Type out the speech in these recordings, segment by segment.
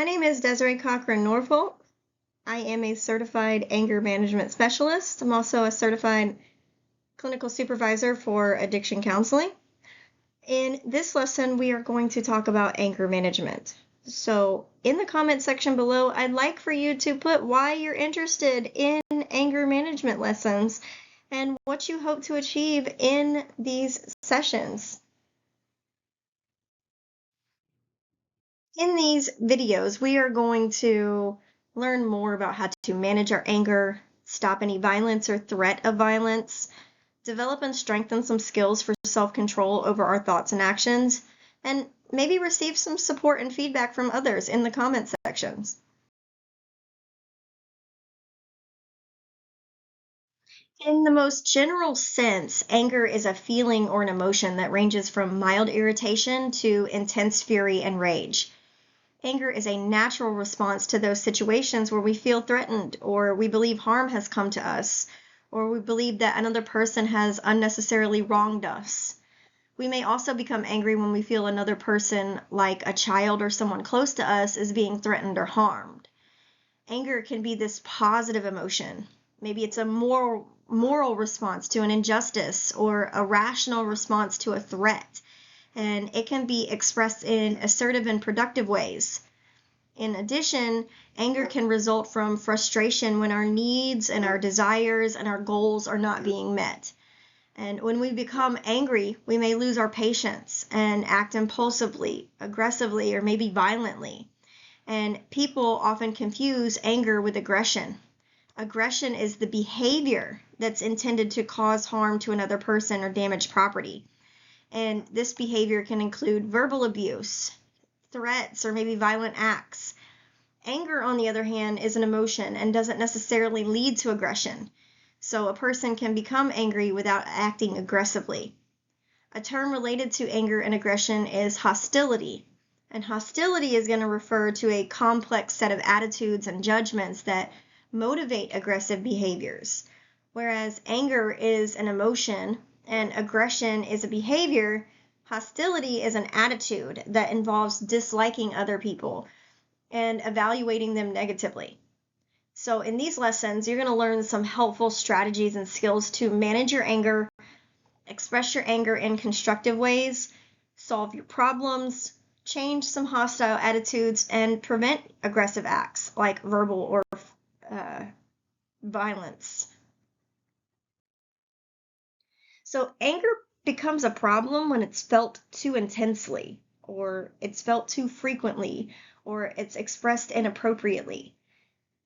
My name is Desiree Cochran Norfolk. I am a certified anger management specialist. I'm also a certified clinical supervisor for addiction counseling. In this lesson, we are going to talk about anger management. So in the comment section below, I'd like for you to put why you're interested in anger management lessons and what you hope to achieve in these sessions. In these videos, we are going to learn more about how to manage our anger, stop any violence or threat of violence, develop and strengthen some skills for self-control over our thoughts and actions, and maybe receive some support and feedback from others in the comment sections. In the most general sense, anger is a feeling or an emotion that ranges from mild irritation to intense fury and rage. Anger is a natural response to those situations where we feel threatened, or we believe harm has come to us, or we believe that another person has unnecessarily wronged us. We may also become angry when we feel another person, like a child or someone close to us, is being threatened or harmed. Anger can be this positive emotion. Maybe it's a moral response to an injustice or a rational response to a threat. And it can be expressed in assertive and productive ways. In addition, anger can result from frustration when our needs and our desires and our goals are not being met. And when we become angry, we may lose our patience and act impulsively, aggressively, or maybe violently. And people often confuse anger with aggression. Aggression is the behavior that's intended to cause harm to another person or damage property. And this behavior can include verbal abuse, threats, or maybe violent acts. Anger, on the other hand, is an emotion and doesn't necessarily lead to aggression. So a person can become angry without acting aggressively. A term related to anger and aggression is hostility. And hostility is going to refer to a complex set of attitudes and judgments that motivate aggressive behaviors. Whereas anger is an emotion and aggression is a behavior, hostility is an attitude that involves disliking other people and evaluating them negatively. So in these lessons, you're going to learn some helpful strategies and skills to manage your anger, express your anger in constructive ways, solve your problems, change some hostile attitudes, and prevent aggressive acts like verbal or violence. So anger becomes a problem when it's felt too intensely, or it's felt too frequently, or it's expressed inappropriately.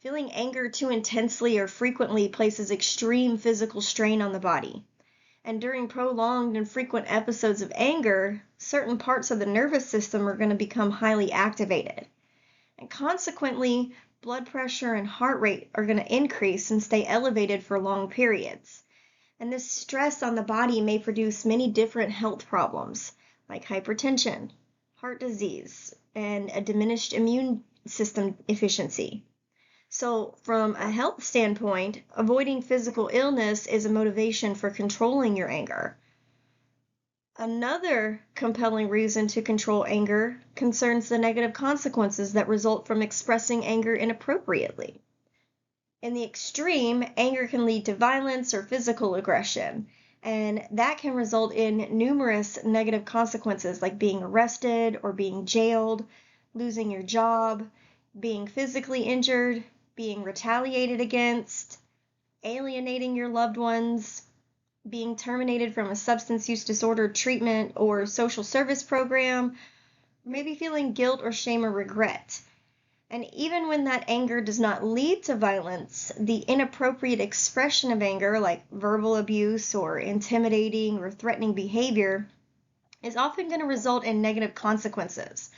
Feeling anger too intensely or frequently places extreme physical strain on the body. And during prolonged and frequent episodes of anger, certain parts of the nervous system are going to become highly activated. And consequently, blood pressure and heart rate are going to increase and stay elevated for long periods. And this stress on the body may produce many different health problems like hypertension, heart disease, and a diminished immune system efficiency. So from a health standpoint, avoiding physical illness is a motivation for controlling your anger. Another compelling reason to control anger concerns the negative consequences that result from expressing anger inappropriately. In the extreme, anger can lead to violence or physical aggression, and that can result in numerous negative consequences like being arrested or being jailed, losing your job, being physically injured, being retaliated against, alienating your loved ones, being terminated from a substance use disorder treatment or social service program, maybe feeling guilt or shame or regret. And even when that anger does not lead to violence, the inappropriate expression of anger, like verbal abuse or intimidating or threatening behavior, is often going to result in negative consequences.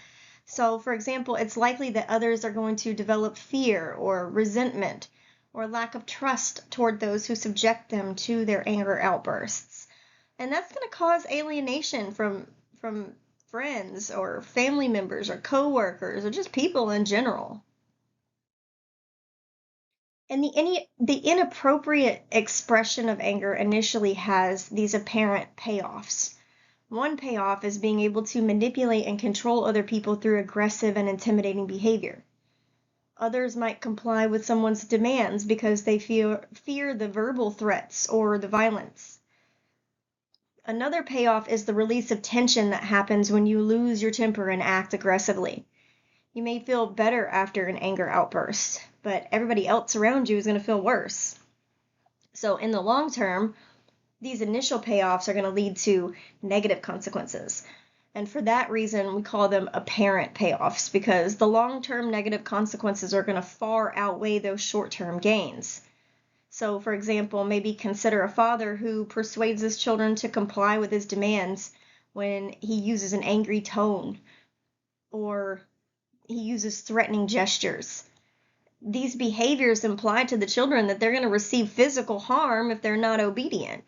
So, for example, it's likely that others are going to develop fear or resentment or lack of trust toward those who subject them to their anger outbursts. And that's going to cause alienation from friends or family members or coworkers or just people in general. And the inappropriate expression of anger initially has these apparent payoffs. One payoff is being able to manipulate and control other people through aggressive and intimidating behavior. Others might comply with someone's demands because they fear the verbal threats or the violence. Another payoff is the release of tension that happens when you lose your temper and act aggressively. You may feel better after an anger outburst, but everybody else around you is going to feel worse. So in the long term, these initial payoffs are going to lead to negative consequences. And for that reason, we call them apparent payoffs, because the long-term negative consequences are going to far outweigh those short-term gains. So, for example, maybe consider a father who persuades his children to comply with his demands when he uses an angry tone or he uses threatening gestures. These behaviors imply to the children that they're going to receive physical harm if they're not obedient.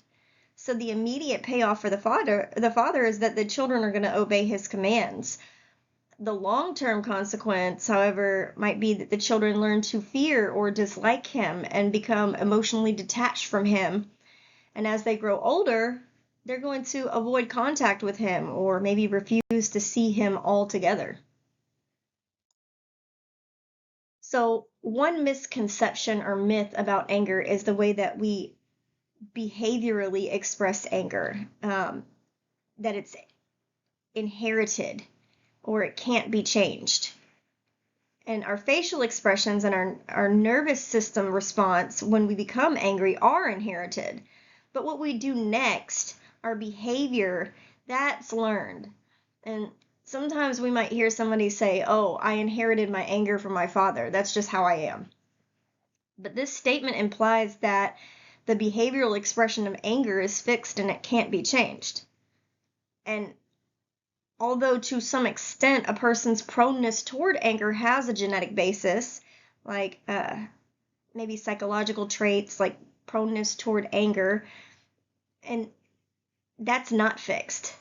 So the immediate payoff for the father is that the children are going to obey his commands. The long-term consequence, however, might be that the children learn to fear or dislike him and become emotionally detached from him. And as they grow older, they're going to avoid contact with him or maybe refuse to see him altogether. So one misconception or myth about anger is the way that we behaviorally express anger, that it's inherited or it can't be changed. And our facial expressions and our nervous system response when we become angry are inherited. But what we do next, our behavior, that's learned. And sometimes we might hear somebody say, "Oh, I inherited my anger from my father. That's just how I am." But this statement implies that the behavioral expression of anger is fixed and it can't be changed. And although to some extent a person's proneness toward anger has a genetic basis, like maybe psychological traits like proneness toward anger, and that's not fixed.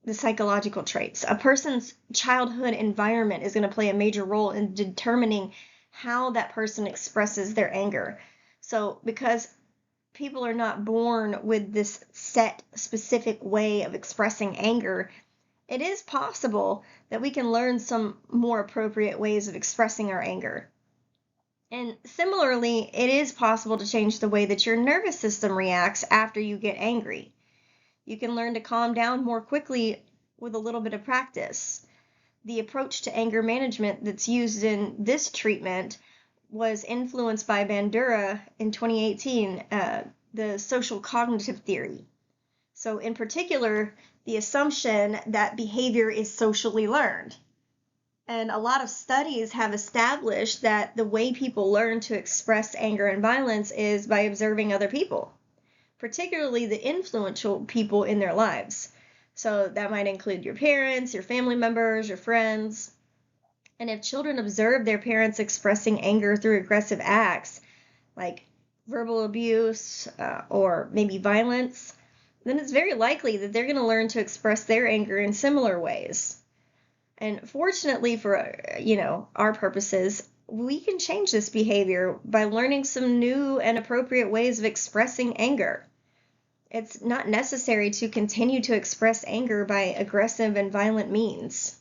The psychological traits. A person's childhood environment is going to play a major role in determining how that person expresses their anger. So because people are not born with this set specific way of expressing anger, it is possible that we can learn some more appropriate ways of expressing our anger. And similarly, it is possible to change the way that your nervous system reacts after you get angry. You can learn to calm down more quickly with a little bit of practice. The approach to anger management that's used in this treatment was influenced by Bandura in 2018, the social cognitive theory. So in particular, the assumption that behavior is socially learned. And a lot of studies have established that the way people learn to express anger and violence is by observing other people, particularly the influential people in their lives. So that might include your parents, your family members, your friends. And if children observe their parents expressing anger through aggressive acts, like verbal abuse or maybe violence, then it's very likely that they're going to learn to express their anger in similar ways. And fortunately for, our purposes, we can change this behavior by learning some new and appropriate ways of expressing anger. It's not necessary to continue to express anger by aggressive and violent means.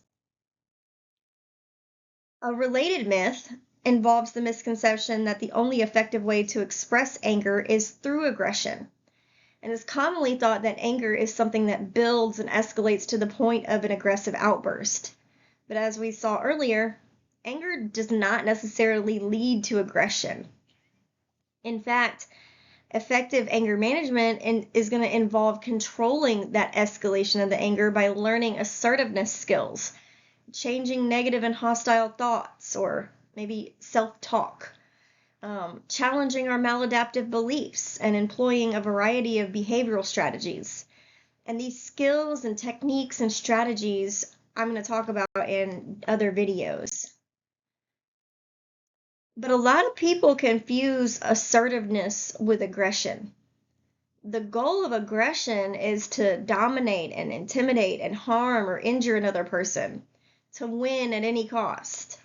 A related myth involves the misconception that the only effective way to express anger is through aggression. And it's commonly thought that anger is something that builds and escalates to the point of an aggressive outburst. But as we saw earlier, anger does not necessarily lead to aggression. In fact, effective anger management is going to involve controlling that escalation of the anger by learning assertiveness skills, changing negative and hostile thoughts, or maybe self-talk, challenging our maladaptive beliefs, and employing a variety of behavioral strategies. And these skills and techniques and strategies I'm going to talk about in other videos. But a lot of people confuse assertiveness with aggression. The goal of aggression is to dominate and intimidate and harm or injure another person, to win at any cost.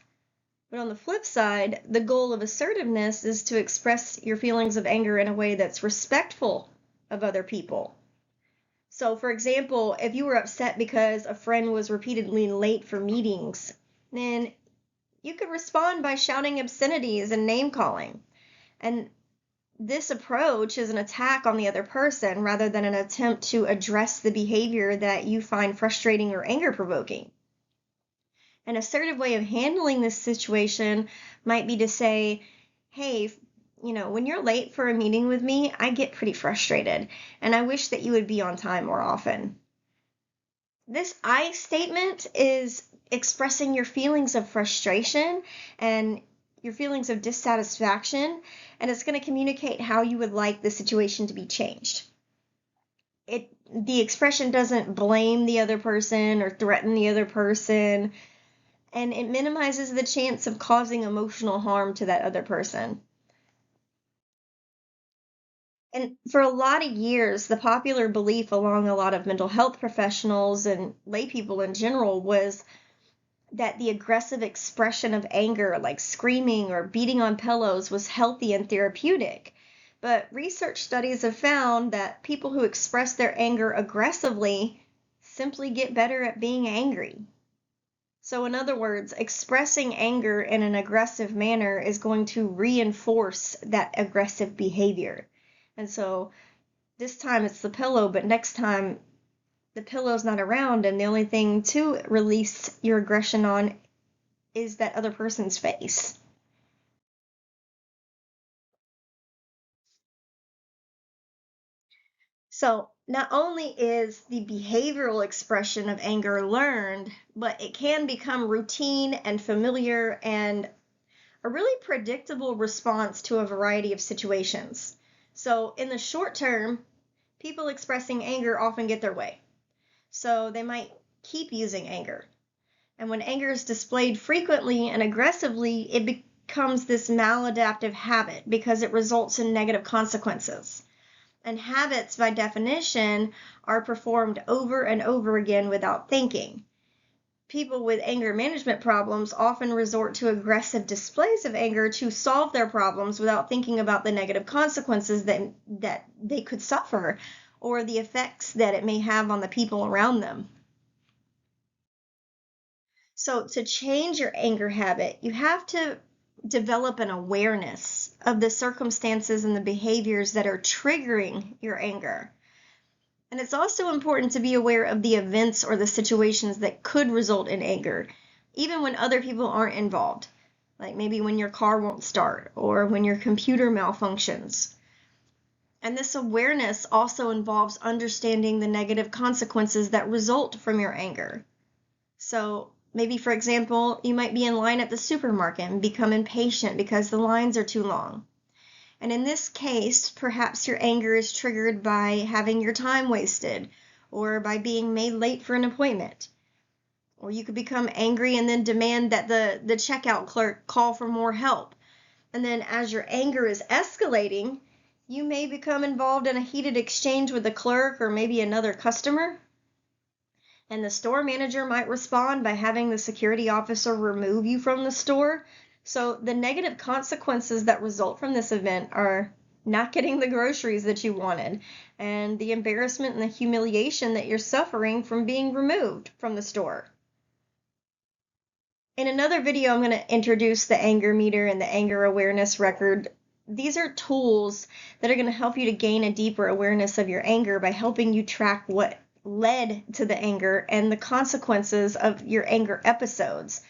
But on the flip side, the goal of assertiveness is to express your feelings of anger in a way that's respectful of other people. So, for example, if you were upset because a friend was repeatedly late for meetings, then You could respond by shouting obscenities and name calling. And this approach is an attack on the other person rather than an attempt to address the behavior that you find frustrating or anger provoking. An assertive way of handling this situation might be to say, hey, when you're late for a meeting with me, I get pretty frustrated, and I wish that you would be on time more often. This I statement is expressing your feelings of frustration and your feelings of dissatisfaction, and it's going to communicate how you would like the situation to be changed. The expression doesn't blame the other person or threaten the other person, and it minimizes the chance of causing emotional harm to that other person. And for a lot of years, the popular belief along a lot of mental health professionals and lay people in general was that the aggressive expression of anger, like screaming or beating on pillows, was healthy and therapeutic. But research studies have found that people who express their anger aggressively simply get better at being angry. So, in other words, expressing anger in an aggressive manner is going to reinforce that aggressive behavior. And so, this time it's the pillow, but next time the pillow's not around, and the only thing to release your aggression on is that other person's face. So, not only is the behavioral expression of anger learned, but it can become routine and familiar and a really predictable response to a variety of situations. So, in the short term, people expressing anger often get their way. So, they might keep using anger. And when anger is displayed frequently and aggressively, it becomes this maladaptive habit because it results in negative consequences. And habits, by definition, are performed over and over again without thinking. People with anger management problems often resort to aggressive displays of anger to solve their problems without thinking about the negative consequences that they could suffer or the effects that it may have on the people around them. So, to change your anger habit, you have to develop an awareness of the circumstances and the behaviors that are triggering your anger. And it's also important to be aware of the events or the situations that could result in anger, even when other people aren't involved, like maybe when your car won't start or when your computer malfunctions. And this awareness also involves understanding the negative consequences that result from your anger. So, maybe, for example, you might be in line at the supermarket and become impatient because the lines are too long. And in this case, perhaps your anger is triggered by having your time wasted or by being made late for an appointment. Or you could become angry and then demand that the checkout clerk call for more help. And then as your anger is escalating, you may become involved in a heated exchange with the clerk or maybe another customer. And the store manager might respond by having the security officer remove you from the store. So the negative consequences that result from this event are not getting the groceries that you wanted, and the embarrassment and the humiliation that you're suffering from being removed from the store. In another video, I'm going to introduce the anger meter and the anger awareness record. These are tools that are going to help you to gain a deeper awareness of your anger by helping you track what led to the anger and the consequences of your anger episodes.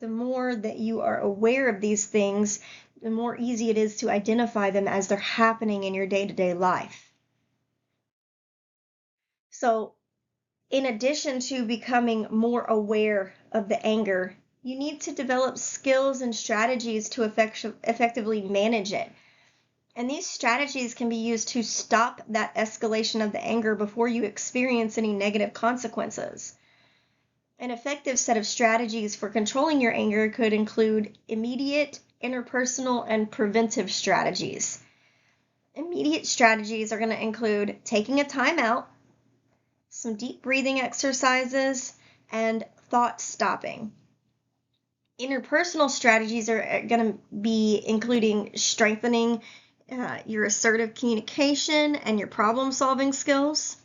The more that you are aware of these things, the more easy it is to identify them as they're happening in your day-to-day life. So, in addition to becoming more aware of the anger, you need to develop skills and strategies to effectively manage it. And these strategies can be used to stop that escalation of the anger before you experience any negative consequences. An effective set of strategies for controlling your anger could include immediate, interpersonal, and preventive strategies. Immediate strategies are going to include taking a time out, some deep breathing exercises, and thought stopping. Interpersonal strategies are going to be including strengthening your assertive communication and your problem-solving skills.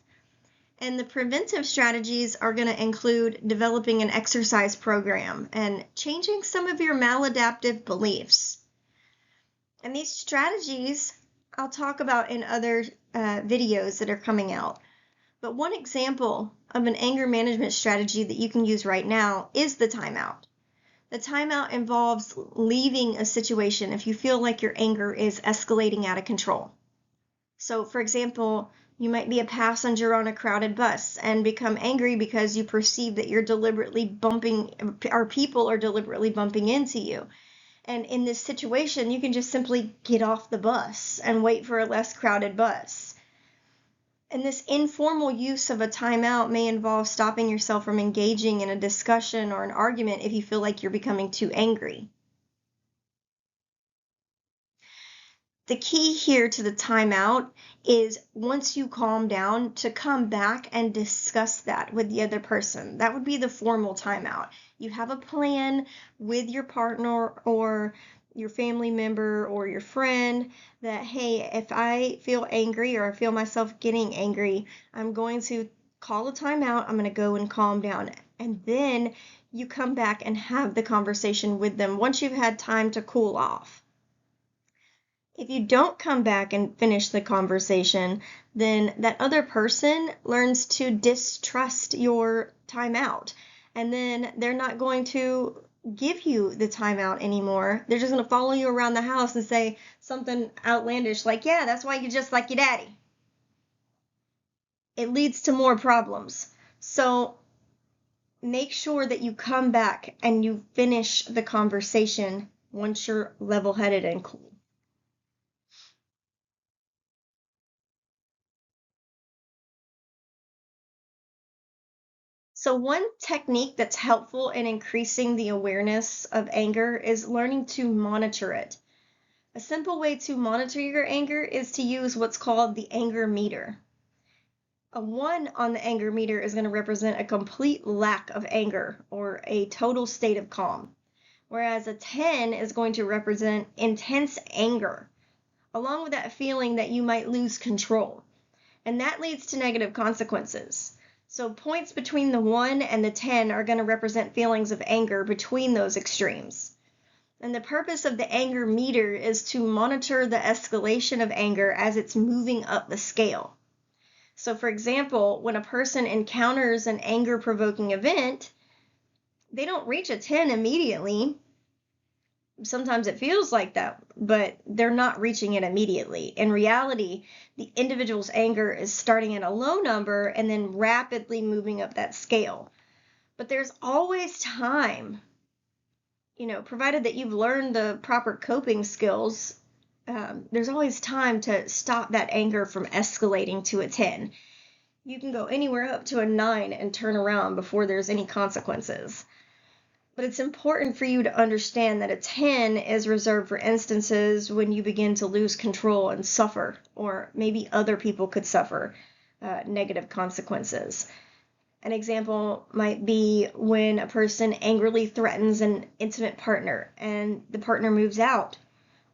And the preventive strategies are going to include developing an exercise program and changing some of your maladaptive beliefs. And these strategies I'll talk about in other videos that are coming out. But one example of an anger management strategy that you can use right now is the timeout. The timeout involves leaving a situation if you feel like your anger is escalating out of control. So, for example, you might be a passenger on a crowded bus and become angry because you perceive that people are deliberately bumping into you. And in this situation, you can just simply get off the bus and wait for a less crowded bus. And this informal use of a timeout may involve stopping yourself from engaging in a discussion or an argument if you feel like you're becoming too angry. The key here to the timeout is once you calm down to come back and discuss that with the other person. That would be the formal timeout. You have a plan with your partner or your family member or your friend that, hey, if I feel angry or I feel myself getting angry, I'm going to call a timeout. I'm going to go and calm down. And then you come back and have the conversation with them once you've had time to cool off. If you don't come back and finish the conversation, then that other person learns to distrust your timeout. And then they're not going to give you the timeout anymore. They're just going to follow you around the house and say something outlandish like, yeah, that's why you're just like your daddy. It leads to more problems. So make sure that you come back and you finish the conversation once you're level-headed and cool. So one technique that's helpful in increasing the awareness of anger is learning to monitor it. A simple way to monitor your anger is to use what's called the anger meter. A 1 on the anger meter is going to represent a complete lack of anger or a total state of calm, whereas a 10 is going to represent intense anger, along with that feeling that you might lose control. And that leads to negative consequences. So points between the 1 and the 10 are going to represent feelings of anger between those extremes. And the purpose of the anger meter is to monitor the escalation of anger as it's moving up the scale. So for example, when a person encounters an anger-provoking event, they don't reach a 10 immediately. Sometimes it feels like that, but they're not reaching it immediately. In reality, the individual's anger is starting at a low number and then rapidly moving up that scale. But there's always time, provided that you've learned the proper coping skills, there's always time to stop that anger from escalating to a 10. You can go anywhere up to a 9 and turn around before there's any consequences. But it's important for you to understand that a 10 is reserved for instances when you begin to lose control and suffer, or maybe other people could suffer negative consequences. An example might be when a person angrily threatens an intimate partner and the partner moves out,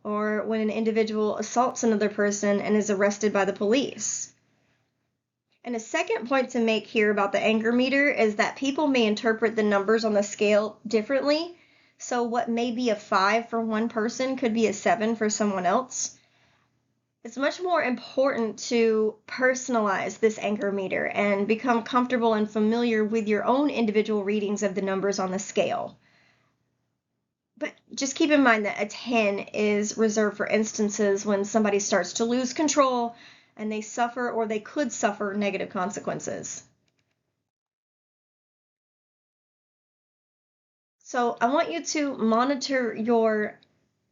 or when an individual assaults another person and is arrested by the police. And a second point to make here about the anger meter is that people may interpret the numbers on the scale differently. So what may be a 5 for one person could be a 7 for someone else. It's much more important to personalize this anger meter and become comfortable and familiar with your own individual readings of the numbers on the scale. But just keep in mind that a 10 is reserved for instances when somebody starts to lose control and they suffer or they could suffer negative consequences. So I want you to monitor your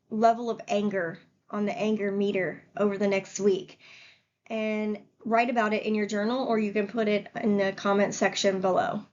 level of anger on the anger meter over the next week and write about it in your journal, or you can put it in the comment section below.